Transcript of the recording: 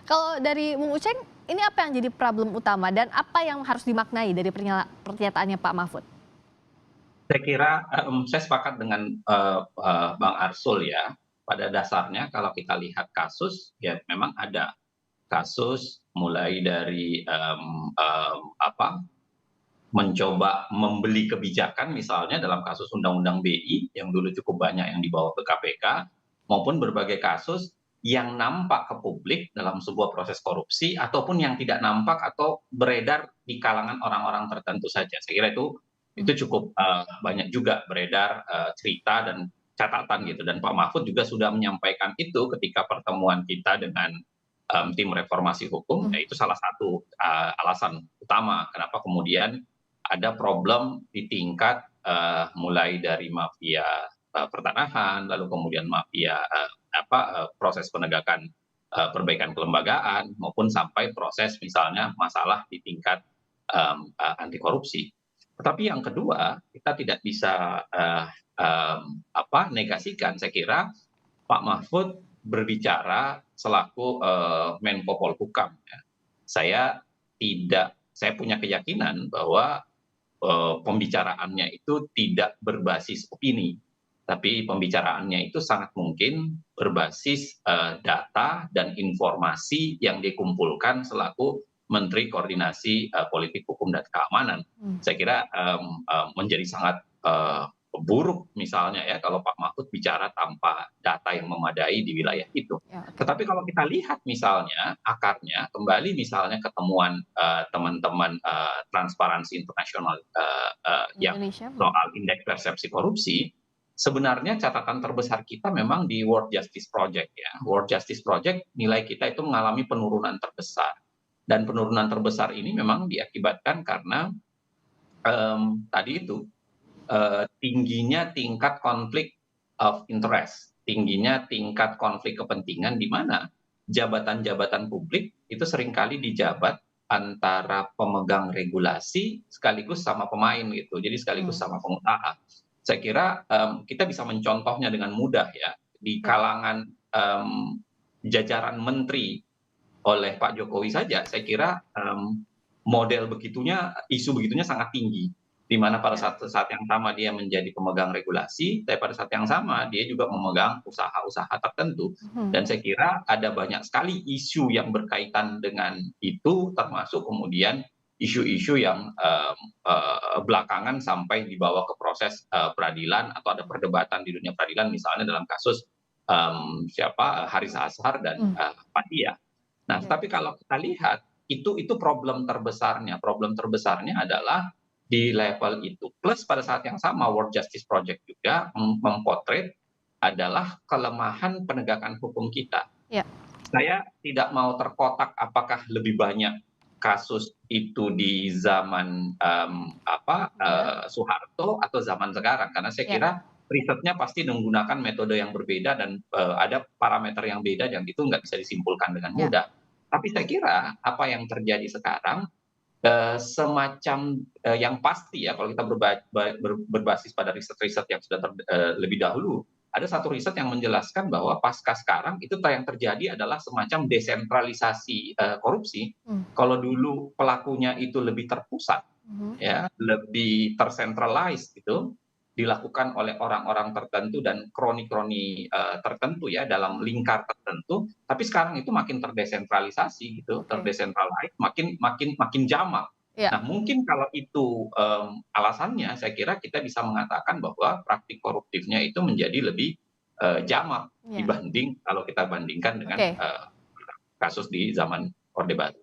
Kalau dari Bung Uceng, ini apa yang jadi problem utama dan apa yang harus dimaknai dari pernyataannya Pak Mahfud? Saya kira, saya sepakat dengan, Bang Arsul ya. Pada dasarnya kalau kita lihat kasus, ya memang ada kasus mulai dari, mencoba membeli kebijakan misalnya dalam kasus Undang-Undang BI yang dulu cukup banyak yang dibawa ke KPK, maupun berbagai kasus yang nampak ke publik dalam sebuah proses korupsi ataupun yang tidak nampak atau beredar di kalangan orang-orang tertentu saja. Saya kira Mmm, itu cukup, banyak juga beredar, cerita dan catatan gitu, dan Pak Mahfud juga sudah menyampaikan itu ketika pertemuan kita dengan, tim reformasi hukum, mhm, ya itu salah satu, alasan utama kenapa kemudian ada problem di tingkat, mulai dari mafia, pertanahan, lalu kemudian mafia, proses penegakan, perbaikan kelembagaan, maupun sampai proses misalnya masalah di tingkat, anti korupsi. Tetapi yang kedua, kita tidak bisa, negasikan, saya kira Pak Mahfud berbicara selaku, Menko Polhukam ya. Saya saya punya keyakinan bahwa pembicaraannya itu tidak berbasis opini, tapi pembicaraannya itu sangat mungkin berbasis, data dan informasi yang dikumpulkan selaku Menteri Koordinasi, Politik Hukum dan Keamanan. mmm, Saya kira, menjadi sangat, buruk misalnya ya kalau Pak Mahfud bicara tanpa data yang memadai di wilayah itu. ya oke. Tetapi kalau kita lihat misalnya akarnya, kembali misalnya ketemuan, teman-teman, Transparansi Internasional, yang Indonesia, soal indeks persepsi korupsi, sebenarnya catatan terbesar kita memang di World Justice Project ya. World Justice Project nilai kita itu mengalami penurunan terbesar, dan penurunan terbesar ini memang diakibatkan karena, tadi itu, tingginya tingkat konflik of interest, tingginya tingkat konflik kepentingan di mana jabatan-jabatan publik itu seringkali dijabat antara pemegang regulasi sekaligus sama pemain gitu, jadi sekaligus mmm, sama pengusaha. Saya kira, kita bisa mencontohnya dengan mudah ya, di ya, kalangan, jajaran menteri oleh Pak Jokowi saja, saya kira, model begitunya, isu begitunya sangat tinggi, di mana pada ya, saat yang sama dia menjadi pemegang regulasi, tapi pada saat yang sama dia juga memegang usaha-usaha tertentu. mhm, Dan saya kira ada banyak sekali isu yang berkaitan dengan itu, termasuk kemudian isu-isu yang, belakangan sampai dibawa ke proses, peradilan atau ada perdebatan di dunia peradilan, misalnya dalam kasus, Haris Azhar dan, mmm, Fathia. Nah, ya, tapi kalau kita lihat, itu problem terbesarnya. Problem terbesarnya adalah di level itu. Plus pada saat yang sama World Justice Project juga mempotret adalah kelemahan penegakan hukum kita. ya, Saya tidak mau terkotak apakah lebih banyak kasus itu di zaman, ya, Soeharto atau zaman sekarang, karena saya ya, kira risetnya pasti menggunakan metode yang berbeda dan, ada parameter yang beda dan itu nggak bisa disimpulkan dengan ya, mudah. Tapi saya kira apa yang terjadi sekarang, semacam, yang pasti ya kalau kita berbasis pada riset-riset yang sudah lebih dahulu, ada satu riset yang menjelaskan bahwa pasca sekarang itu yang terjadi adalah semacam desentralisasi, korupsi. mmm, Kalau dulu pelakunya itu lebih terpusat mhm, ya, lebih tersentralize gitu, dilakukan oleh orang-orang tertentu dan kroni-kroni, tertentu ya, dalam mhm, lingkar tertentu, tapi sekarang itu makin terdesentralisasi gitu, oke, makin makin makin jamak. ya, Nah, mungkin kalau itu, alasannya, saya kira kita bisa mengatakan bahwa praktik koruptifnya itu menjadi lebih, jamak ya, dibanding kalau kita bandingkan dengan, oke. kasus di zaman Orde Baru.